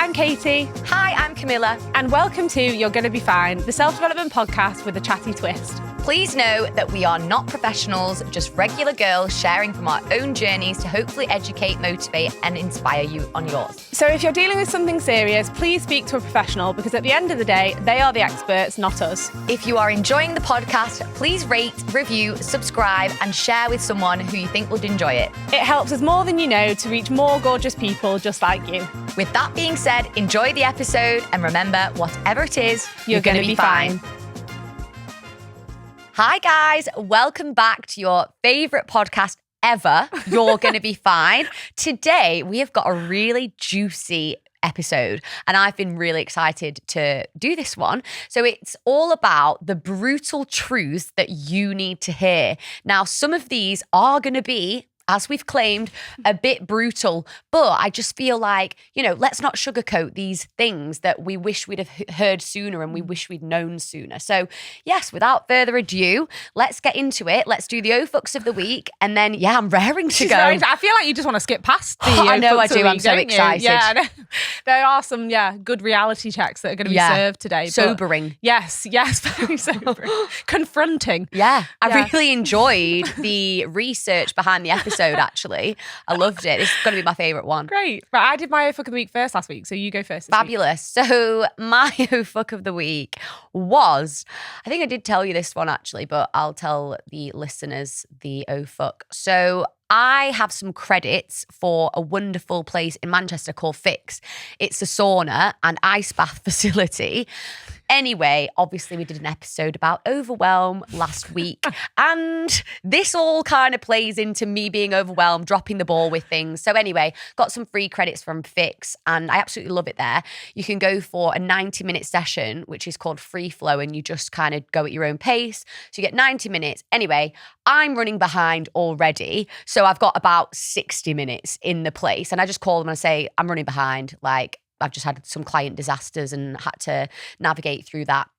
I'm Katie. Hi, I'm Camilla. And welcome to You're Gonna Be Fine, the self-development podcast with a chatty twist. Please know that we are not professionals, just regular girls sharing from our own journeys to hopefully educate, motivate, and inspire you on yours. So if you're dealing with something serious, please speak to a professional because at the end of the day, they are the experts, not us. If you are enjoying the podcast, please rate, review, subscribe, and share with someone who you think would enjoy it. It helps us more than you know to reach more gorgeous people just like you. With that being said, enjoy the episode and remember, whatever it is, You're gonna be fine. Hi guys, welcome back to your favourite podcast ever, You're Gonna Be Fine. Today we have got a really juicy episode and I've been really excited to do this one. So it's all about the brutal truths that you need to hear. Now, some of these are going to be, as we've claimed, a bit brutal, but I just feel like, let's not sugarcoat these things that we wish we'd have heard sooner and we wish we'd known sooner. So yes, without further ado, let's get into it. Let's do the O-Fucks of the week. And then, I'm raring to go. I feel like you just want to skip past the I know I O-Fucks of do. the I'm week, so don't you? excited. Yeah, I know. There are some, good reality checks that are going to be served today. Sobering. Yes, very sobering. Confronting. Yeah, I really enjoyed the research behind the episode, actually. I loved it. This is going to be my favourite one. Great. Right, I did my O-Fuck of the week first last week, so you go first this Fabulous. week. So my O-Fuck of the week was, I think I did tell you this one actually, but I'll tell the listeners the O-Fuck. So I have some credits for a wonderful place in Manchester called Fix. It's a sauna and ice bath facility. Anyway, obviously we did an episode about overwhelm last week and this all kind of plays into me being overwhelmed, dropping the ball with things. So anyway, got some free credits from Fix and I absolutely love it there. You can go for a 90-minute session, which is called free flow, and you just kind of go at your own pace. So you get 90 minutes. Anyway, I'm running behind already. So I've got about 60 minutes in the place and I just call them and I say, I'm running behind. Like, I've just had some client disasters and had to navigate through that.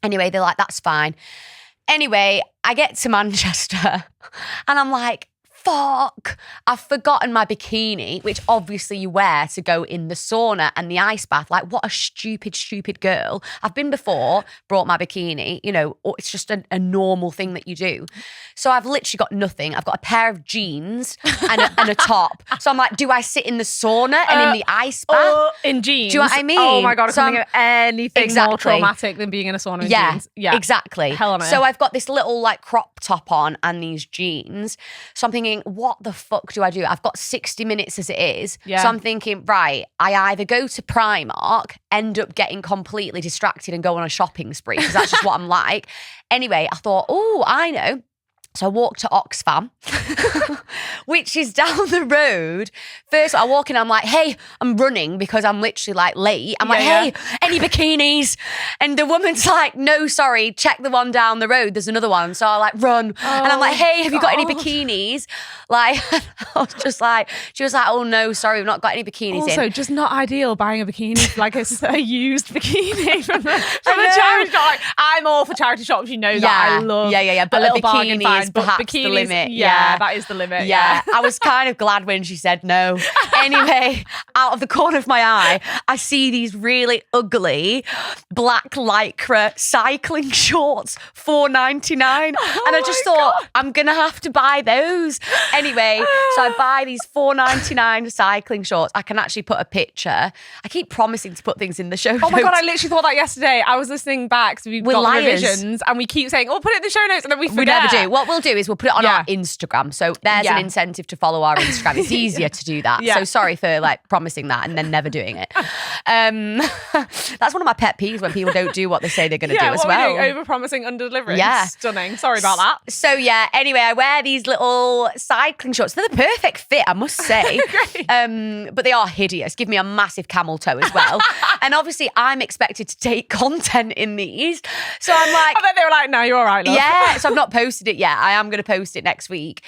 Anyway, they're like, that's fine. Anyway, I get to Manchester and I'm like, fuck, I've forgotten my bikini, which obviously you wear to go in the sauna and the ice bath. Like, what a stupid girl. I've been before, brought my bikini, it's just a normal thing that you do. So I've literally got nothing. I've got a pair of jeans and a top. So I'm like, do I sit in the sauna and in the ice bath? In jeans. Do you know what I mean? Oh my God, I can't think of anything more Exactly. traumatic than being in a sauna in jeans. Yeah, exactly. Hell on earth. So I've got this little crop top on and these jeans. So I'm thinking, what the fuck do I do? I've got 60 minutes as it is. Yeah. So I'm thinking, right, I either go to Primark, end up getting completely distracted and go on a shopping spree because that's just what I'm like. Anyway, I thought, oh, I know. So I walked to Oxfam, which is down the road. First, I walk in, I'm like, hey, I'm running because I'm literally late. I'm hey, any bikinis? And the woman's like, no, sorry, check the one down the road. There's another one. So I run. And I'm like, hey, have you got any bikinis? I was just like, she was like, oh no, sorry, we've not got any bikinis in. Also, just not ideal buying a bikini, a used bikini from a charity shop. I'm all for charity shops, you know that. I love but a little a bargain bikini find. is perhaps the limit. Yeah, that is the limit. Yeah, I was kind of glad when she said no. Anyway, out of the corner of my eye, I see these really ugly black lycra cycling shorts, $4.99. And I just thought, I'm going to have to buy those. Anyway, so I buy these $4.99 cycling shorts. I can actually put a picture. I keep promising to put things in the show notes. Oh my God, I literally thought that yesterday. I was listening back, so we've got liars. revisions, and we keep saying, oh, put it in the show notes, and then we forget. We never do. What we'll do is we'll put it on our Instagram. So there's an incentive to follow our Instagram. It's easier to do that. So sorry for promising that and then never doing it. That's one of my pet peeves when people don't do what they say they're going to do as well. Over-promising, under-delivering. Yeah. Stunning. Sorry about that. So anyway, I wear these little cycling shorts. They're the perfect fit, I must say. But they are hideous. Give me a massive camel toe as well. And obviously I'm expected to take content in these. So I'm like... I bet they were like, no, you're all right, love. Yeah, so I've not posted it yet. I am going to post it next week.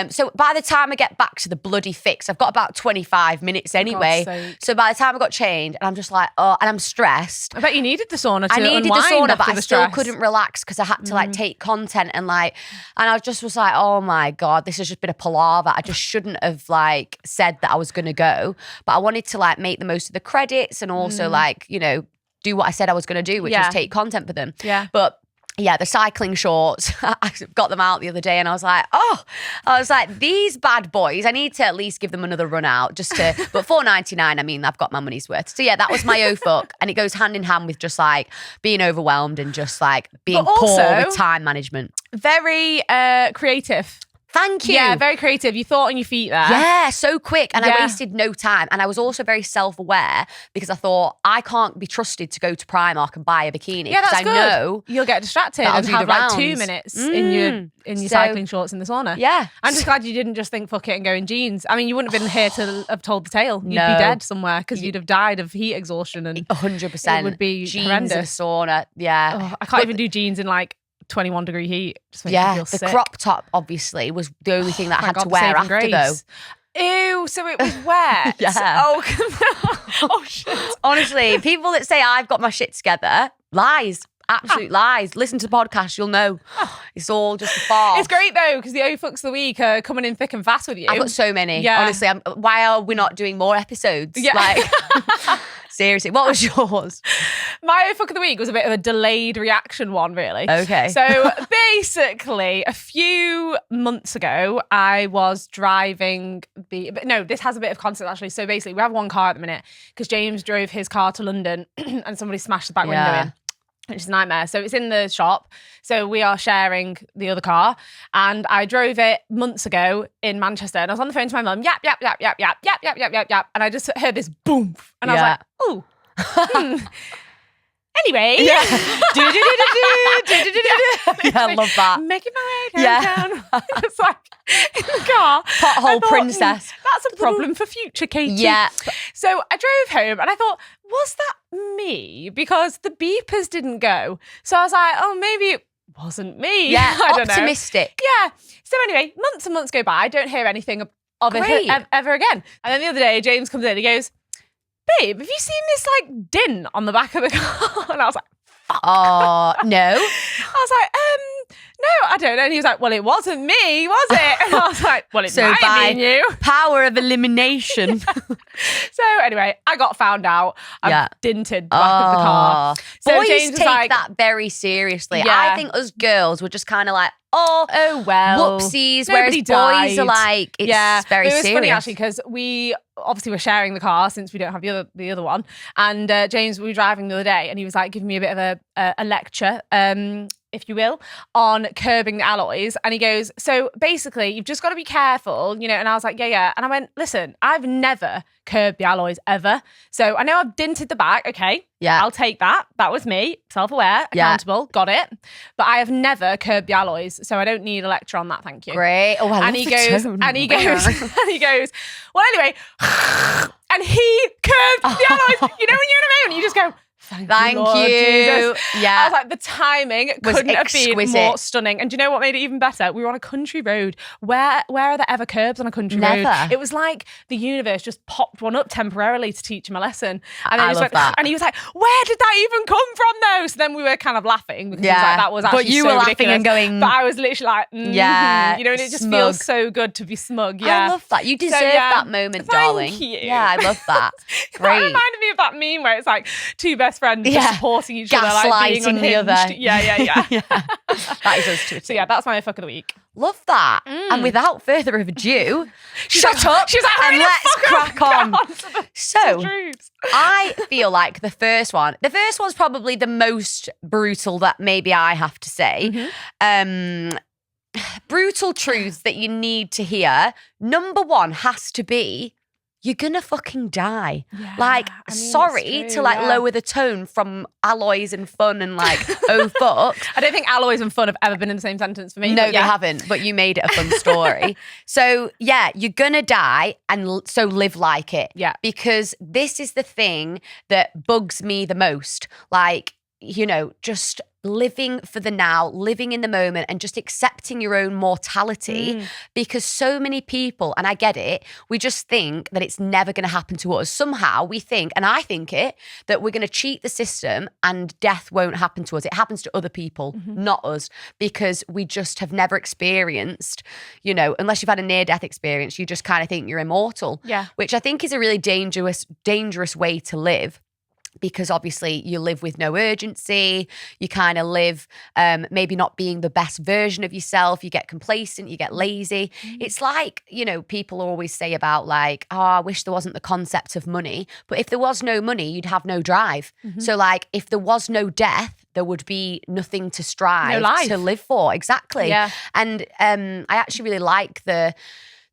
So by the time I get back to the bloody fix, I've got about 25 minutes anyway. So by the time I got changed, and I'm just like, oh, and I'm stressed. I bet you needed the sauna to I needed the unwind sauna, but after I the still stress. couldn't relax because I had to like take content and I just was like, oh my God, this has just been a palaver. I just shouldn't have like said that I was going to go, but I wanted to like make the most of the credits and also like, you know, do what I said I was going to do, which was take content for them. Yeah. But yeah, the cycling shorts, I got them out the other day and I was like, these bad boys, I need to at least give them another run out but $4.99, I mean, I've got my money's worth. So yeah, that was my fuck. And it goes hand in hand with just like being overwhelmed and just like being poor with time management. Very creative. Thank you. Yeah, very creative. You thought on your feet there. Yeah, so quick. And I wasted no time. And I was also very self-aware because I thought I can't be trusted to go to Primark and buy a bikini. Yeah, that's good. I know you'll get distracted and have like 2 minutes in your cycling shorts in the sauna. Yeah. I'm just glad you didn't just think, fuck it, and go in jeans. I mean, you wouldn't have been here to have told the tale. You'd be dead somewhere because you'd have died of heat exhaustion and 100%. It would be jeans horrendous. in a sauna. Yeah. Oh, I can't even do jeans in like 21 degree heat. Just makes me feel the sick. crop top obviously was the only thing that I had God, to wear saving after grace. though. Ew, so it was wet. Yeah. Oh shit. Honestly, people that say I've got my shit together, lies. Absolute lies. Listen to the podcast, you'll know. It's all just a farce. It's great though, because the fucks of the week are coming in thick and fast with you. I've got so many. Yeah. Honestly, why are we not doing more episodes? Yeah. Like, seriously, what was yours? My fuck of the week was a bit of a delayed reaction one, really. Okay. So basically, a few months ago, I was driving this has a bit of context actually. So basically, we have one car at the minute because James drove his car to London and somebody smashed the back window in. Which is a nightmare. So it's in the shop. So we are sharing the other car. And I drove it months ago in Manchester. And I was on the phone to my mum, yap, yap, yap, yap, yap, yap, yap, yap, yap, yap. And I just heard this boom. And I was like, ooh. Anyway. Yeah. Yeah, I love that. Making my way downtown. It's like in the car. Pothole princess. That's a problem for future Katie. Yeah. So I drove home and I thought, was that me? Because the beepers didn't go. So I was like, oh, maybe it wasn't me. Yeah, I don't know. optimistic. Yeah. So anyway, months and months go by. I don't hear anything of it ever again. And then the other day, James comes in. He goes, babe, have you seen this like din on the back of the car? And I was like, fuck. Oh, no. I was like, no, I don't know. And he was like, well, it wasn't me, was it? And I was like, well, it might have been you. Power of elimination. So anyway, I got found out. I dinted the back of the car. So Boys James was take like, that very seriously. Yeah. I think us girls were just kind of like, oh well, whoopsies. nobody Whereas died. boys are like, it's very serious. It was funny actually because we obviously were sharing the car since we don't have the other one. And James, we were driving the other day and he was like giving me a bit of a lecture, if you will, on curbing the alloys. And he goes, so basically you've just got to be careful, you know. And I was like, yeah. And I went, listen, I've never curbed the alloys ever. So I know I've dinted the back. Okay. Yeah. I'll take that. That was me. Self-aware, accountable, got it. But I have never curbed the alloys. So I don't need a lecture on that. Thank you. Great. Oh, I and love he the goes, tone. and he goes, well, anyway, and he curbed the alloys. You know, when you're in a moment, you just go, Thank you, Lord Jesus. Yeah. I was like, the timing couldn't have been more stunning. And do you know what made it even better? We were on a country road. Where are there ever curbs on a country road? It was like the universe just popped one up temporarily to teach him a lesson. And then he went, and he was like, where did that even come from though? So then we were kind of laughing because he was like, that was actually but you so were ridiculous. laughing and going, but I was literally like, yeah, you know, and it just smug. feels so good to be smug. Yeah. I love that. You deserve that moment, darling. Thank you. Yeah, I love that. Great. That reminded me of that meme where it's like two best friends just supporting each other, like being gaslighting the unhinged. other. Yeah. That is us too. So yeah, that's my fuck of the week. Love that. And without further ado, shut up. She's like, and let's crack on. So truths. I feel like the first one's probably the most brutal that maybe I have to say. Brutal truths that you need to hear. Number one has to be, you're gonna fucking die. Yeah, like, I mean, sorry to like lower the tone from alloys and fun and like, oh fuck. I don't think alloys and fun have ever been in the same sentence for me. No, they haven't, but you made it a fun story. So yeah, you're gonna die, and so live like it. Yeah. Because this is the thing that bugs me the most. Like, just living for the now, living in the moment, and just accepting your own mortality. Because so many people, and I get it, we just think that it's never going to happen to us. Somehow we think, and I think it, that we're going to cheat the system and death won't happen to us. It happens to other people, not us, because we just have never experienced, unless you've had a near-death experience, you just kind of think you're immortal. Yeah. Which I think is a really dangerous way to live. Because obviously you live with no urgency, you kind of live maybe not being the best version of yourself, you get complacent, you get lazy. It's like, people always say about like, oh, I wish there wasn't the concept of money. But if there was no money, you'd have no drive. So like if there was no death, there would be nothing to strive to live for. Exactly. Yeah. And I actually really like the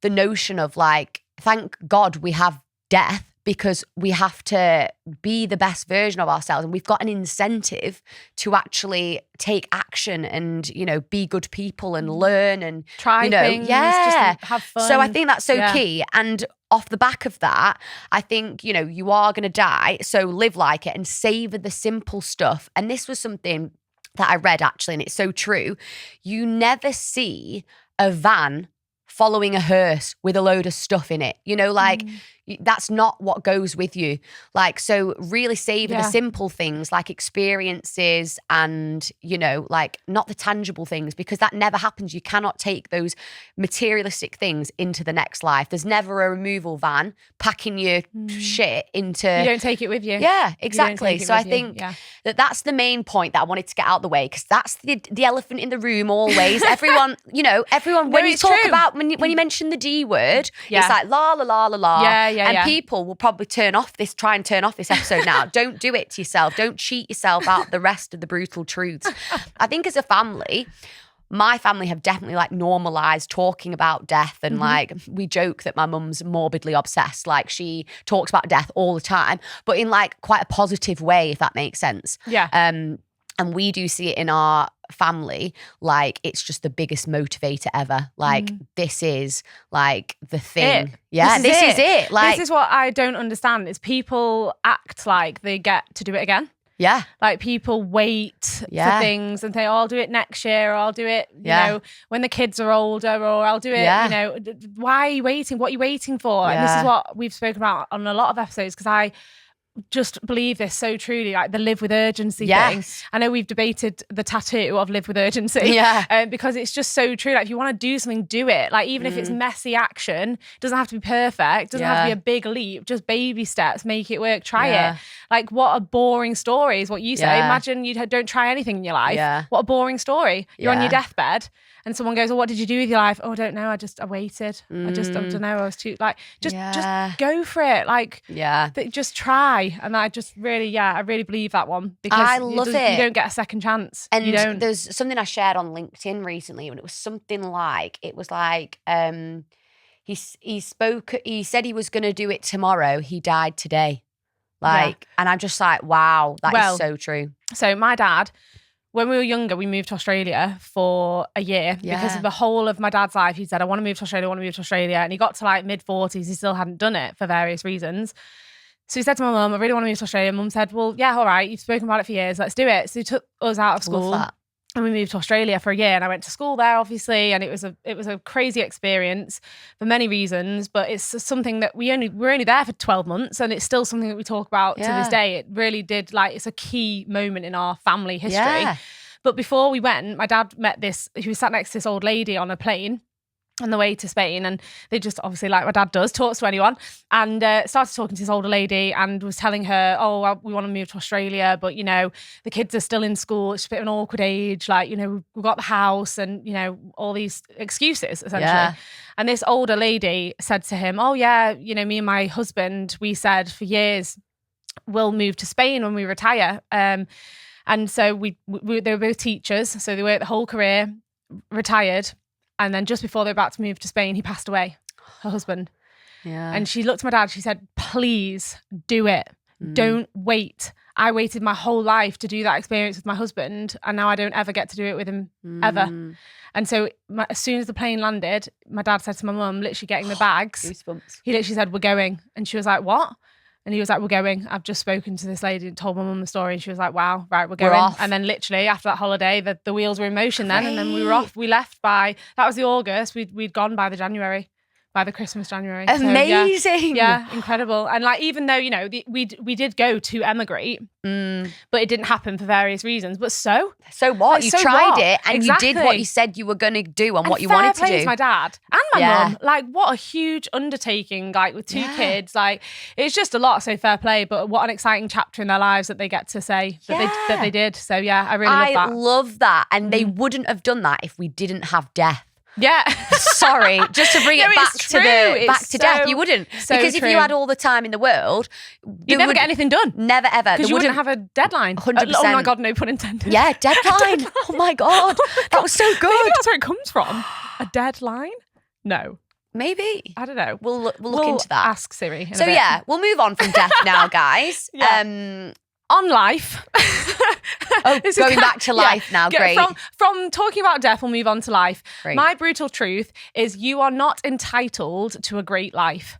notion of like, thank God we have death, because we have to be the best version of ourselves, and we've got an incentive to actually take action and, be good people and learn and try things, just have fun. So I think that's so key. And off the back of that, I think, you are going to die. So live like it and savor the simple stuff. And this was something that I read actually, and it's so true. You never see a van following a hearse with a load of stuff in it, that's not what goes with you. Like, so really savor the simple things like experiences and, like not the tangible things, because that never happens. You cannot take those materialistic things into the next life. There's never a removal van packing your shit into. You don't take it with you. Yeah, exactly. So I think that's the main point that I wanted to get out the way, because that's the elephant in the room always. Everyone, when you talk about, when you mention the D word, it's like la, la, la, la, la. And people will probably try and turn off this episode now. Don't do it to yourself. Don't cheat yourself out the rest of the brutal truths. I think as a family, my family have definitely like normalized talking about death, and like we joke that my mum's morbidly obsessed. Like she talks about death all the time, but in like quite a positive way, if that makes sense. Yeah. And we do see it in our family, like it's just the biggest motivator ever. Like this is like the thing. Yeah, this is it. Like this is what I don't understand is people act like they get to do it again. Yeah. Like people wait for things and say, oh, I'll do it next year, or I'll do it, when the kids are older, or I'll do it, why are you waiting? What are you waiting for? And this is what we've spoken about on a lot of episodes, because I just believe this so truly, like the live with urgency thing. I know we've debated the tattoo of live with urgency, because it's just so true. Like if you want to do something, do it. Like even if it's messy action, it doesn't have to be perfect, doesn't have to be a big leap, just baby steps, make it work, try it. Like what a boring story is what you say. Imagine you don't try anything in your life. What a boring story. You're on your deathbed and someone goes, oh, what did you do with your life? Oh, I don't know. I waited. I don't know. I was too just go for it. Like, just try. And I just really, I really believe that one, because I love it. You don't get a second chance. And you don't. There's something I shared on LinkedIn recently, and it was something like, he said he was going to do it tomorrow. He died today. And I'm just like, wow, that is so true. So my dad, when we were younger, we moved to Australia for a year because of the whole of my dad's life. He said, I want to move to Australia, And he got to like mid-40s. He still hadn't done it for various reasons. So he said to my mum, I really want to move to Australia. Mum said, well, yeah, all right. You've spoken about it for years. Let's do it. So he took us out of school. Love that. And we moved to Australia for a year, and I went to school there, obviously, and it was a crazy experience for many reasons. But it's something that we're only there for 12 months, and it's still something that we talk about to this day. It really did, like, it's a key moment in our family history. Yeah. But before we went, my dad met he was sat next to this old lady on a plane on the way to Spain, and they just obviously, like my dad does, talks to anyone, and started talking to this older lady and was telling her, oh, well, we want to move to Australia, but the kids are still in school, it's a bit of an awkward age, like we've got the house, and all these excuses essentially. And this older lady said to him, oh yeah, me and my husband, we said for years we'll move to Spain when we retire, and so we they were both teachers, so they worked the whole career, retired. And then just before they were about to move to Spain, he passed away, her husband. Yeah. And she looked at my dad, she said, please do it. Don't wait. I waited my whole life to do that experience with my husband, and now I don't ever get to do it with him, ever. And so as soon as the plane landed, my dad said to my mum, literally getting the bags, Goosebumps. He literally said, we're going. And she was like, what? And he was like, we're going. I've just spoken to this lady and told my mum the story. And she was like, wow, right, we're We're going. off. And then literally after that holiday, the wheels were in motion then. And then we were off. We left that was the August. We'd gone by the Christmas January. Amazing. So, yeah, incredible. And like, even though, we did go to emigrate, but it didn't happen for various reasons. But so what? Like, you so tried what? it and Exactly. you did what you said you were going to do and what you fair wanted to play do. to my dad and my Yeah. mum. Like, what a huge undertaking, like with two kids. Like, it's just a lot. So fair play. But what an exciting chapter in their lives that they get to say that they did. So yeah, I really love that. I love that. And they wouldn't have done that if we didn't have death. Yeah. Sorry, just to bring it back it's to true. death. You wouldn't. So because if true. you had all the time in the world, You'd never get anything done. Never ever. Because you wouldn't have a deadline. 100%. Oh my God, no pun intended. Yeah, deadline. Oh my God. That was so good. Maybe that's where it comes from. A deadline? No. Maybe. I don't know. We'll look into that. Ask Siri. in a So bit. yeah, we'll move on from death now, guys. Yeah. On life. Going back to life now. Great. From talking about death, we'll move on to life. Great. My brutal truth is you are not entitled to a great life.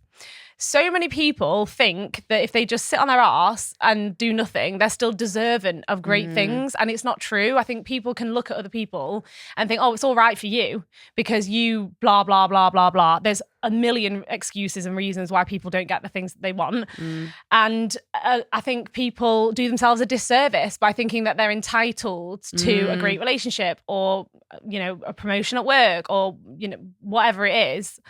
So many people think that if they just sit on their arse and do nothing, they're still deserving of great things. And it's not true. I think people can look at other people and think, oh, it's all right for you because you blah, blah, blah, blah, blah. There's a million excuses and reasons why people don't get the things that they want. And I think people do themselves a disservice by thinking that they're entitled to a great relationship or, a promotion at work or, whatever it is.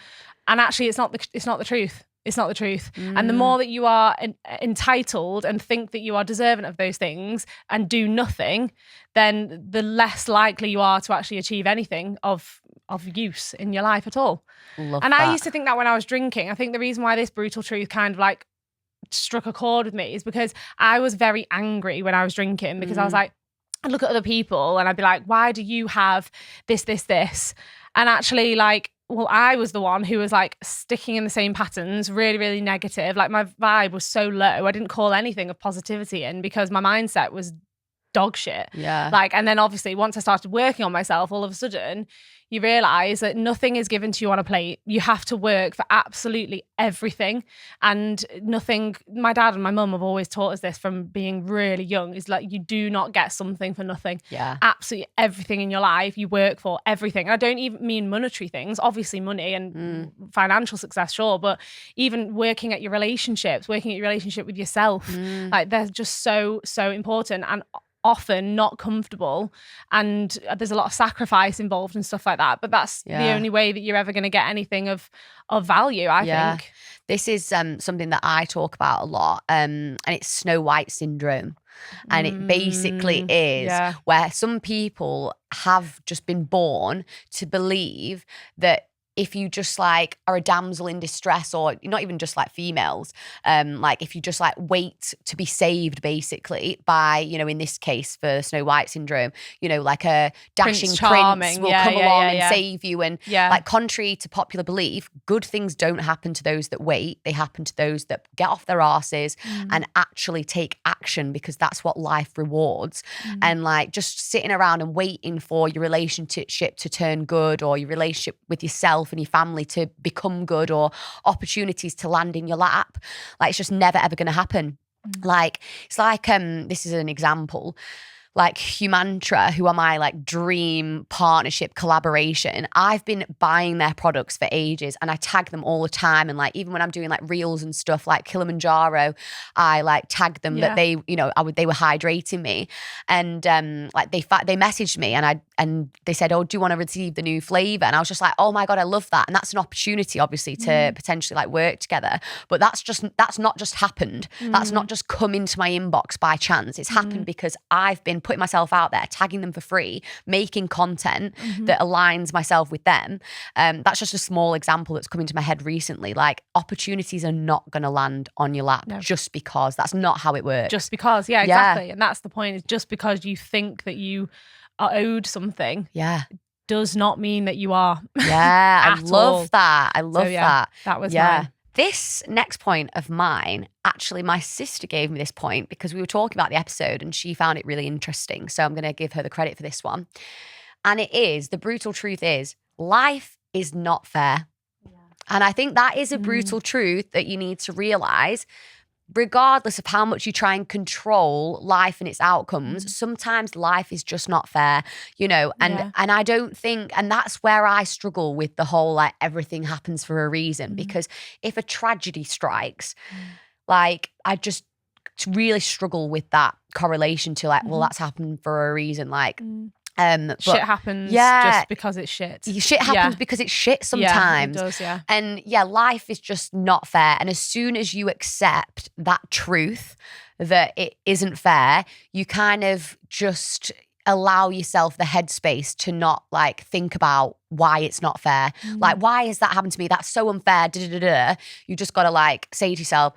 And actually, it's not the truth. It's not the truth. And the more that you are entitled and think that you are deserving of those things and do nothing, then the less likely you are to actually achieve anything of use in your life at all. I used to think that when I was drinking. I think the reason why this brutal truth kind of like struck a chord with me is because I was very angry when I was drinking because I was like, I'd look at other people and I'd be like, why do you have this? And actually like, well, I was the one who was like sticking in the same patterns, really, really negative. Like my vibe was so low. I didn't call anything of positivity in because my mindset was dog shit. Yeah. Like, and then obviously once I started working on myself, all of a sudden you realize that nothing is given to you on a plate. You have to work for absolutely everything. And nothing, my dad and my mum have always taught us this from being really young, is like, you do not get something for nothing. Yeah. Absolutely everything in your life, you work for everything. And I don't even mean monetary things, obviously money and financial success, sure. But even working at your relationships, working at your relationship with yourself, like they're just so, so important. And often not comfortable, and there's a lot of sacrifice involved and stuff like that, but that's the only way that you're ever going to get anything of value, I think. This is something that I talk about a lot, and it's Snow White syndrome. And it basically is where some people have just been born to believe that if you just like are a damsel in distress, or not even just like females, like if you just like wait to be saved basically by, in this case for Snow White syndrome, like a dashing prince will come along and save you. And like contrary to popular belief, good things don't happen to those that wait. They happen to those that get off their arses and actually take action, because that's what life rewards. And like just sitting around and waiting for your relationship to turn good, or your relationship with yourself and your family to become good, or opportunities to land in your lap, like it's just never ever going to happen. Like it's like this is an example, like Humantra, who are my like dream partnership collaboration. I've been buying their products for ages and I tag them all the time. And like, even when I'm doing like reels and stuff like Kilimanjaro, I like tag them that they, they were hydrating me. And like they messaged me and they said, oh, do you want to receive the new flavor? And I was just like, oh my God, I love that. And that's an opportunity obviously to potentially like work together. But that's not just happened. That's not just come into my inbox by chance. It's happened because I've been putting myself out there, tagging them for free, making content that aligns myself with them. That's just a small example that's come into my head recently. Like, opportunities are not going to land on your lap just because. That's not how it works. Just because, exactly. And that's the point, is just because you think that you are owed something does not mean that you are. I love that. I love that. That was mine. This next point of mine, actually, my sister gave me this point because we were talking about the episode and she found it really interesting. So I'm going to give her the credit for this one. And it is, the brutal truth is, life is not fair. And I think that is a brutal truth that you need to realize. regardless of how much you try and control life and its outcomes, sometimes life is just not fair, and I don't think, and that's where I struggle with the whole like everything happens for a reason, because if a tragedy strikes, like I just really struggle with that correlation to like, well, that's happened for a reason, like shit happens just because it's shit. Shit happens because it's shit sometimes. Yeah, it does, yeah. And life is just not fair. And as soon as you accept that truth that it isn't fair, you kind of just allow yourself the headspace to not like think about why it's not fair. Like, why has that happened to me? That's so unfair. You just got to like say to yourself,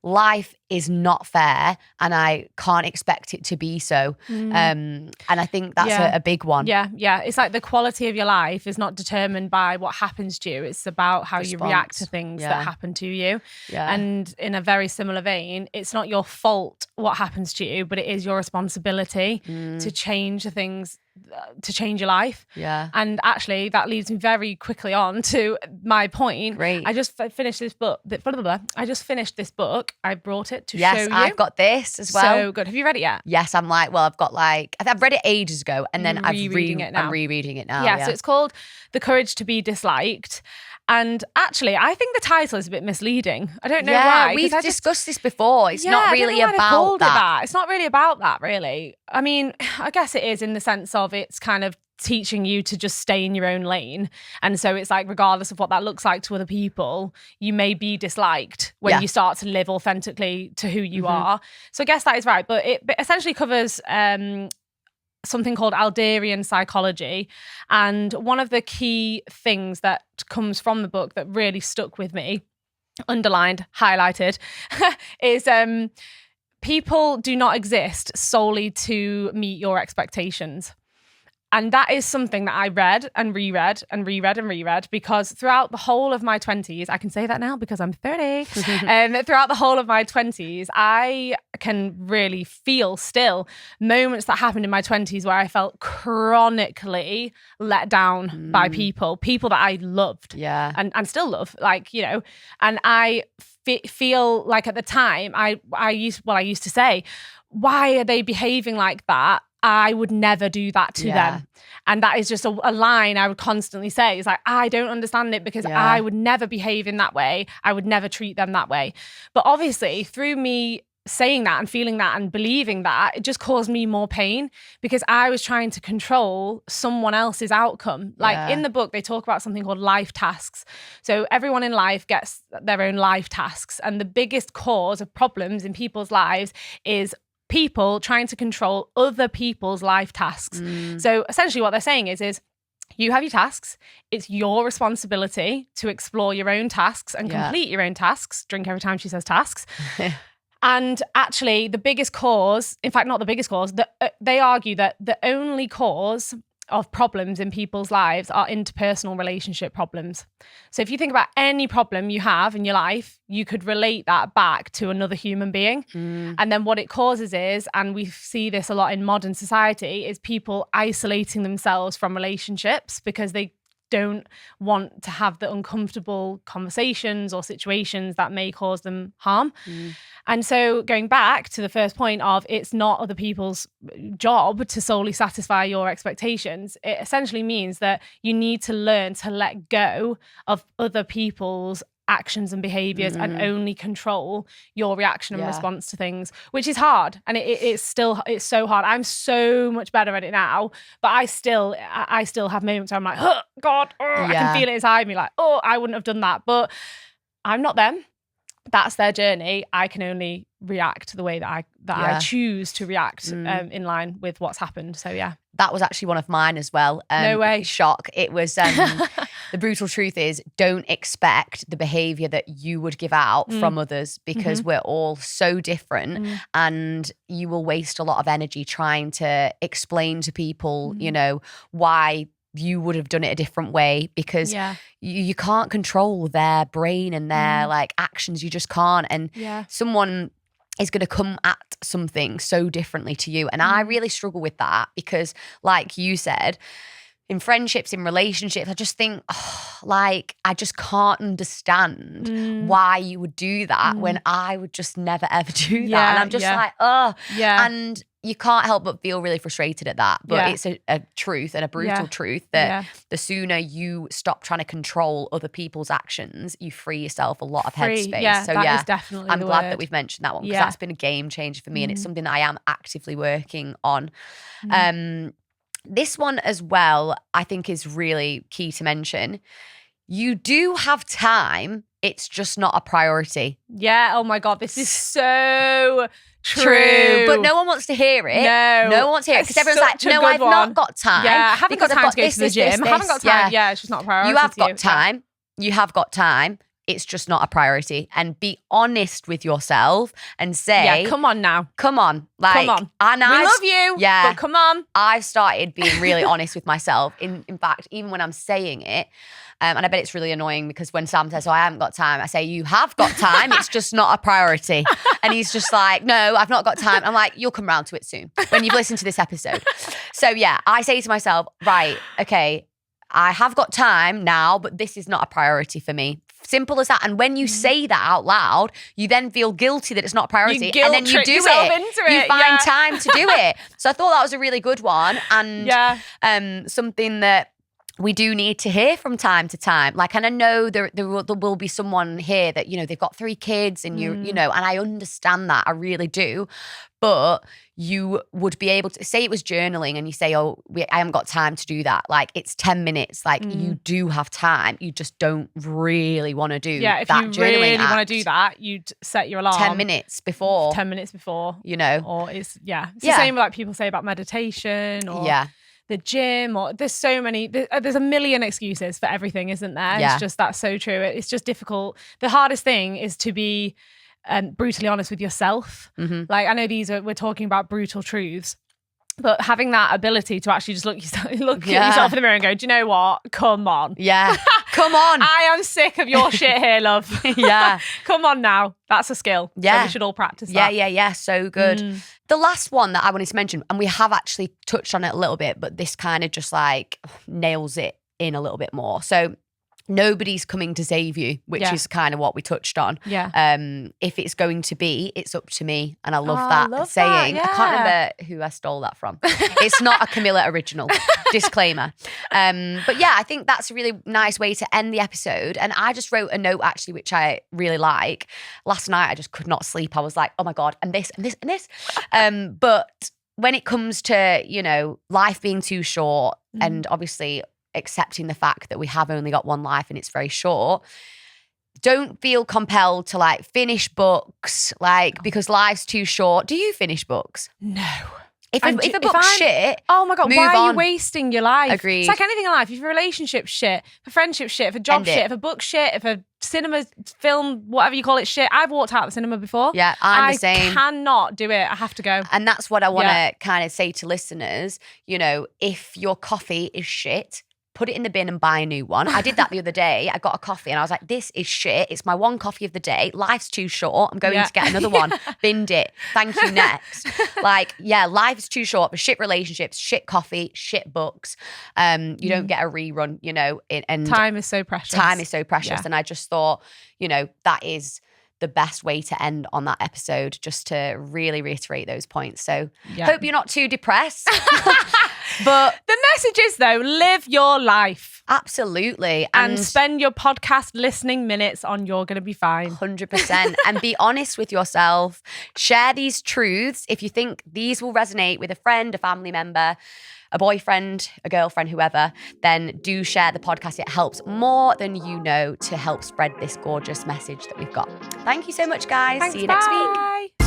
life is not fair and I can't expect it to be so. And I think that's a big one. Yeah. It's like the quality of your life is not determined by what happens to you. It's about how you react to things that happen to you. Yeah. And in a very similar vein, it's not your fault what happens to you, but it is your responsibility to change the things, to change your life. Yeah. And actually that leads me very quickly on to my point. Great. I just finished this book. I just finished this book. I brought it to show you. Yes, I've got this as well. So good. Have you read it yet? Yes, I've read it ages ago and then I'm rereading it now. Yeah, so it's called The Courage to Be Disliked. And actually, I think the title is a bit misleading. I don't know why. We've discussed this before. It's not really about that. It's not really about that, really. I mean, I guess it is in the sense of it's kind of teaching you to just stay in your own lane. And so it's like, regardless of what that looks like to other people, you may be disliked when you start to live authentically to who you are. So I guess that is right. But it essentially covers something called Adlerian psychology. And one of the key things that comes from the book that really stuck with me, underlined, highlighted, is people do not exist solely to meet your expectations. And that is something that I read and reread and reread and reread, because throughout the whole of my 20s, I can say that now because I'm 30, throughout the whole of my 20s, I can really feel still moments that happened in my 20s where I felt chronically let down by people that I loved and still love, and I feel like at the time I used to say, why are they behaving like that? I would never do that to them. And that is just a line I would constantly say. It's like, I don't understand it because I would never behave in that way. I would never treat them that way. But obviously, through me saying that and feeling that and believing that, it just caused me more pain because I was trying to control someone else's outcome. Like in the book, they talk about something called life tasks. So everyone in life gets their own life tasks. And the biggest cause of problems in people's lives is people trying to control other people's life tasks. So essentially what they're saying is you have your tasks. It's your responsibility to explore your own tasks and complete your own tasks. Drink every time she says tasks. And actually the biggest cause, in fact, not the biggest cause, they argue that the only cause of problems in people's lives are interpersonal relationship problems. So if you think about any problem you have in your life, you could relate that back to another human being. And then what it causes is, and we see this a lot in modern society, is people isolating themselves from relationships because they don't want to have the uncomfortable conversations or situations that may cause them harm. And so going back to the first point of it's not other people's job to solely satisfy your expectations, it essentially means that you need to learn to let go of other people's actions and behaviors and only control your reaction and response to things, which is hard. And it's so hard. I'm so much better at it now, but I still have moments where I'm like, oh God, I can feel it inside me, like, oh, I wouldn't have done that. But I'm not them. That's their journey. I can only react the way that I choose to react in line with what's happened. So that was actually one of mine as well. No way. Shock. It was the brutal truth is, don't expect the behavior that you would give out from others, because we're all so different, and you will waste a lot of energy trying to explain to people, why you would have done it a different way, because you can't control their brain and their like actions. You just can't. And someone is going to come at something so differently to you. And I really struggle with that because, like you said, in friendships, in relationships, I just think, I just can't understand why you would do that when I would just never, ever do that. And I'm just like, and you can't help but feel really frustrated at that. But it's a truth and a brutal truth that the sooner you stop trying to control other people's actions, you free yourself a lot of headspace. Yeah, so that is definitely I'm the glad word. that we've mentioned that one because that's been a game changer for me and it's something that I am actively working on. This one as well, I think is really key to mention. You do have time, it's just not a priority. Yeah, oh my God, this is so true. But no one wants to hear it. No one wants to hear it because everyone's like, no, I've not got time. Yeah, I haven't got time to go to the gym. I haven't got time. Yeah, it's just not a priority. You have got time. You have got time. It's just not a priority. And be honest with yourself and say, come on now. Come on. Come on. And we love you, but come on. I've started being really honest with myself. In fact, even when I'm saying it, and I bet it's really annoying because when Sam says, I haven't got time, I say, you have got time. It's just not a priority. And he's just like, no, I've not got time. I'm like, you'll come round to it soon when you've listened to this episode. So I say to myself, right, okay, I have got time now, but this is not a priority for me. Simple as that. And when you say that out loud, you then feel guilty that it's not a priority. And then you do it. You find time to do it. So I thought that was a really good one. And something that we do need to hear from time to time. And I know there will be someone here that, they've got 3 kids and and I understand that. I really do. But you would be able to say it was journaling and you say, I haven't got time to do that. It's 10 minutes. You do have time. You just don't really want to do that journaling if you really want to do that, you'd set your alarm 10 minutes before. 10 minutes before. Or it's the same like people say about meditation or the gym, or there's so many, there's a million excuses for everything, isn't there? It's just, that's so true. It's just difficult. The hardest thing is to be brutally honest with yourself. I know we're talking about brutal truths, but having that ability to actually just look at yourself in the mirror and go, do you know what? Come on. Yeah. Come on. I am sick of your shit here, love. Come on now. That's a skill. Yeah. So we should all practice that. Yeah. So good. The last one that I wanted to mention, and we have actually touched on it a little bit, but this kind of just nails it in a little bit more. So nobody's coming to save you, which is kind of what we touched on. If it's going to be, it's up to me. And I love that saying. I can't remember who I stole that from. It's not a Camilla original. Disclaimer. But I think that's a really nice way to end the episode. And I just wrote a note actually, which I really like. Last night, I just could not sleep. I was like, oh my God, and this and this and this. But when it comes to, life being too short and obviously accepting the fact that we have only got one life and it's very short, don't feel compelled to finish books because life's too short. Do you finish books? No. If a book's shit, oh my God, why are on. you wasting your life? Agreed. It's like anything in life. If your relationship's shit, if a friendship's shit, if a job's shit, if a book's shit, if a cinema, film, whatever you call it, shit. I've walked out of the cinema before. Yeah, I'm the same. I cannot do it. I have to go. And that's what I want to kind of say to listeners. If your coffee is shit, put it in the bin and buy a new one. I did that the other day. I got a coffee and I was like, this is shit. It's my one coffee of the day. Life's too short. I'm going to get another one. Binned it. Thank you, next. Life's too short for shit relationships, shit coffee, shit books. You don't get a rerun, and time is so precious. Time is so precious. And I just thought, that is the best way to end on that episode, just to really reiterate those points. So hope you're not too depressed. But the message is, though, live your life. Absolutely. And spend your podcast listening minutes on You're Gonna Be Fine. 100%. And be honest with yourself. Share these truths. If you think these will resonate with a friend, a family member, a boyfriend, a girlfriend, whoever, then do share the podcast. It helps more than you know to help spread this gorgeous message that we've got. Thank you so much, guys. Thanks, see you next week. Bye.